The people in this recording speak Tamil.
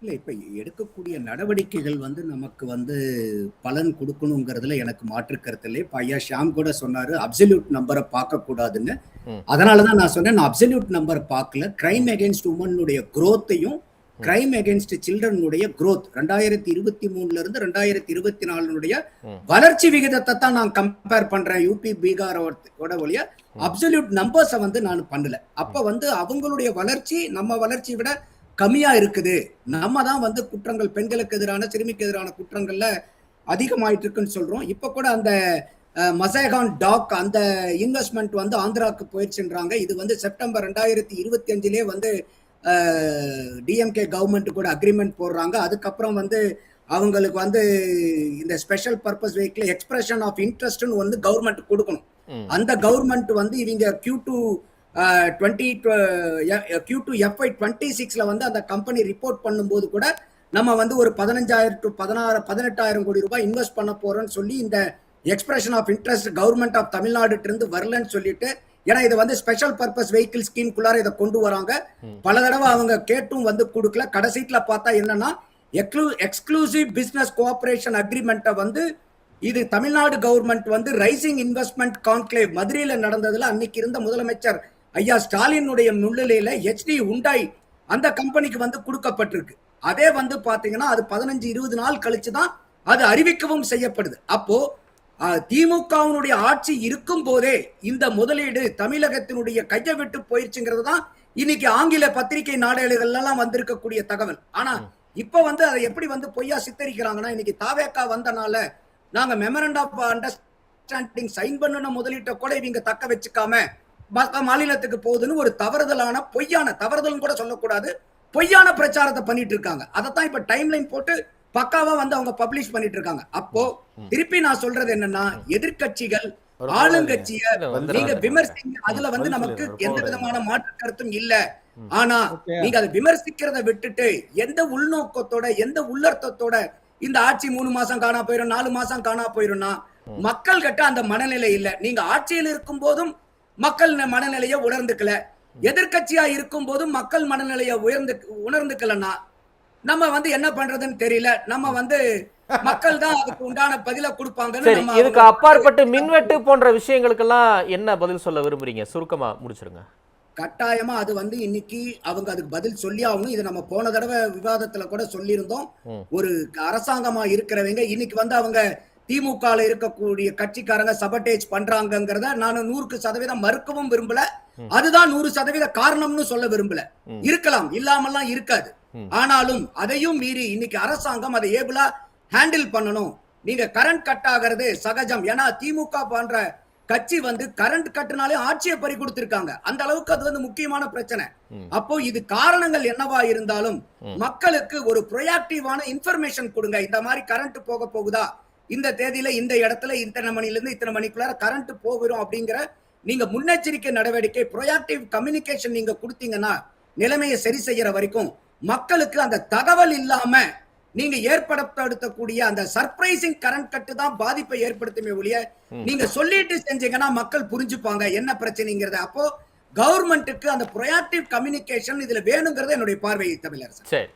இல்ல இப்ப எடுக்கக்கூடிய நடவடிக்கைகள் நமக்கு பலன் குடுக்கணுங்கிறதுல எனக்கு மாற்று கருத்து இல்லை. இப்ப ஐயா ஷியாம் கூட சொன்னாரு, அப்சல்யூட் நம்பர பார்க்கக்கூடாதுன்னு. ம். அதனால தான் நான் சொன்னேன், நான் அப்சல்யூட் நம்பர் பார்க்கல. கிரைம் ம். அகைன்ஸ்ட் வுமனுடைய குரோத்தையும், ம். கிரைம் அகைன்ஸ்ட் சில்ட்ரனுடைய குரோத் 2023ல இருந்து 2024னுடைய ம். வளர்ச்சி விகிதத்தை தான் நான் கம்பேர் பண்றேன். யூபி, பீகாரோட ஒழிய அப்சல்யூட் நம்பர்ஸ நான் பண்ணல. அப்ப அவங்களுடைய வளர்ச்சி நம்ம வளர்ச்சியை விட கம்மியா இருக்குது. நம்ம தான் குற்றங்கள் பெண்களுக்கு எதிரான, சிறுமிக்கு எதிரான குற்றங்கள்ல அதிகமாயிட்டு இருக்குன்னு சொல்றோம். இப்ப கூட அந்த மசேகான் டாக் அந்த இன்வெஸ்ட்மெண்ட் ஆந்திராவுக்கு போயிடுச்சுன்றாங்க. இது செப்டம்பர் 2025லே டிஎம்கே கவர்மெண்ட் கூட அக்ரிமெண்ட் போடுறாங்க. அதுக்கப்புறம் அவங்களுக்கு இந்த special purpose vehicle expression of இன்ட்ரெஸ்ட்னு கவர்மெண்ட் கொடுக்கணும். அந்த கவர்மெண்ட் இவங்க Q2 FY26ல அந்த கம்பெனி ரிப்போர்ட் பண்ணும்போது கூட நம்ம ஒரு 15,000 to 18,000 கோடி ரூபாய் இன்வெஸ்ட் பண்ண போறோம்னு சொல்லி இந்த expression of interest government of Tamil Nadu இருந்து வரலன்னு சொல்லிட்டு, ஏன்னா இது ஸ்பெஷல் பர்பஸ் வெஹிக்கிள் ஸ்கீம்குள்ளார இதை கொண்டு வராங்க. பல தடவை அவங்க கேட்டும் கொடுக்கல. கடைசீட்ல பார்த்தா என்னன்னா, எக்ஸ்க்ளூசிவ் பிசினஸ் கோஆபரேஷன் அக்ரிமெண்ட்டை இது Tamil Nadu government rising investment conclave மதுரையில நடந்ததுல அன்னைக்கு இருந்த முதலமைச்சர் ஐயா ஸ்டாலினுடைய முன்னிலையில ஹெச்டி உண்டாய் அந்த கம்பெனிக்கு கொடுக்கப்பட்டிருக்கு. அதே பாத்தீங்கன்னா அது 15-20 நாள் கழிச்சுதான் அது அறிவிக்கவும் செய்யப்படுது. அப்போ திமுகவினுடைய ஆட்சி இருக்கும் போதே இந்த முதலீடு தமிழகத்தினுடைய கையை விட்டு போயிடுச்சுங்கிறது தான் இன்னைக்கு ஆங்கில பத்திரிகை நாடேடுகள்லாம் வந்திருக்கக்கூடிய தகவல். ஆனா இப்ப அதை எப்படி பொய்யா சித்தரிக்கிறாங்கன்னா, இன்னைக்கு தாவேக்கா வந்தனால நாங்க மெமரண்ட் ஆஃப் அண்டர்ஸ்டாண்டிங் சைன் பண்ணுன முதலீட்டை கூட இவங்க தக்க வச்சுக்காம மாநிலத்துக்கு போகுதுன்னு ஒரு தவறுதலான பொய்யான, தவறுதல் கூட சொல்லக்கூடாது, பொய்யான பிரச்சாரத்தை பண்ணிட்டு இருக்காங்க. அதைத்தான் இப்ப டைம்லைன் போட்டு பக்காவா அவங்க பப்ளிஷ் பண்ணிட்டு இருக்காங்க. அப்போ திருப்பி நான் சொல்றது என்னன்னா, எதிர்கட்சிகள் ஆளுங்கட்சிய நீங்க விமர்சிங்க, அதுல நமக்கு எந்த விதமான மாற்று கருத்தும் இல்ல. ஆனா நீங்க அதை விமர்சிக்கிறத விட்டுட்டு எந்த உள்நோக்கத்தோட, எந்த உள்ளர்த்தத்தோட இந்த ஆட்சி 3 மாசம் காணா போயிரும், 4 மாசம் காணா போயிரும்னா மக்கள் கிட்ட அந்த மனநிலை இல்ல. நீங்க ஆட்சியில் இருக்கும் போதும் மக்கள் மனநிலையை உணர்ந்துக்கல, எதிர்கட்சியா இருக்கும் போதும் மக்கள் மனநிலையை உணர்ந்துக்கலன்னா நம்ம என்ன பண்றதுன்னு தெரியல. நம்ம மக்கள் தான் அதுக்கு உண்டான பதில கொடுப்பாங்கன்னு. இதுக்கு அப்பாற்பட்டு மின்வெட்டு போன்ற விஷயங்களுக்கெல்லாம் என்ன பதில் சொல்ல விரும்புறீங்க? சுருக்கமா முடிச்சிருங்க. கட்டாயமா அது இன்னைக்கு அவங்க அதுக்கு பதில் சொல்லி ஆகணும். இது நம்ம போன தடவை விவாதத்துல கூட சொல்லியிருந்தோம். ஒரு அரசாங்கமா இருக்கிறவங்க இன்னைக்கு அவங்க திமுக இருக்கக்கூடிய கட்சிக்காரங்க சபட்டேஜ் பண்றாங்கிறத நான் 100% மறுக்கவும் விரும்பல. அதுதான் 100% காரணம்னு சொல்ல விரும்பல. இருக்கலாம், இல்லாமல்லாம் இருக்காது. ஆனாலும் அதையும் மீறி இன்னைக்கு அரசாங்கம் அதை ஏபிளா ஹேண்டில் பண்ணணும். நீங்க கரண்ட் கட் ஆகிறது சகஜம். ஏன்னா திமுக போன்ற கட்சி கரண்ட் கட்டுனாலே ஆட்சியை பறி கொடுத்திருக்காங்க. அந்த அளவுக்கு அது முக்கியமான பிரச்சனை. அப்போ இது காரணங்கள் என்னவா இருந்தாலும் மக்களுக்கு ஒரு ப்ரோஆக்டிவான இன்ஃபர்மேஷன் கொடுங்க. இந்த மாதிரி கரண்ட் போக போகுதா, இந்த தேதியில இந்த இடத்துல இத்தனை மணில இருந்து இத்தனை மணிக்குள்ளார கரண்ட் போகிறோம் அப்படிங்கிற நீங்க முன்னெச்சரிக்கை நடவடிக்கை, ப்ரோஆக்டிவ் கம்யூனிகேஷன் நீங்க கொடுத்தீங்கன்னா நிலைமையை சரி செய்யற வரைக்கும் மக்களுக்கு அந்த தகவல் இல்லாம நீங்க ஏற்படுத்தக்கூடிய அந்த சர்ப்ரைசிங் கரண்ட் கட்டு தான் பாதிப்பை ஏற்படுத்துமே ஒழிய, நீங்க சொல்லிட்டு செஞ்சீங்கன்னா மக்கள் புரிஞ்சுப்பாங்க என்ன பிரச்சனைங்கிறத. அப்போ கவர்மெண்ட்டுக்கு அந்த ப்ரோஆக்டிவ் கம்யூனிகேஷன் இதுல வேணுங்கிறது என்னுடைய பார்வை தமிழரசன்.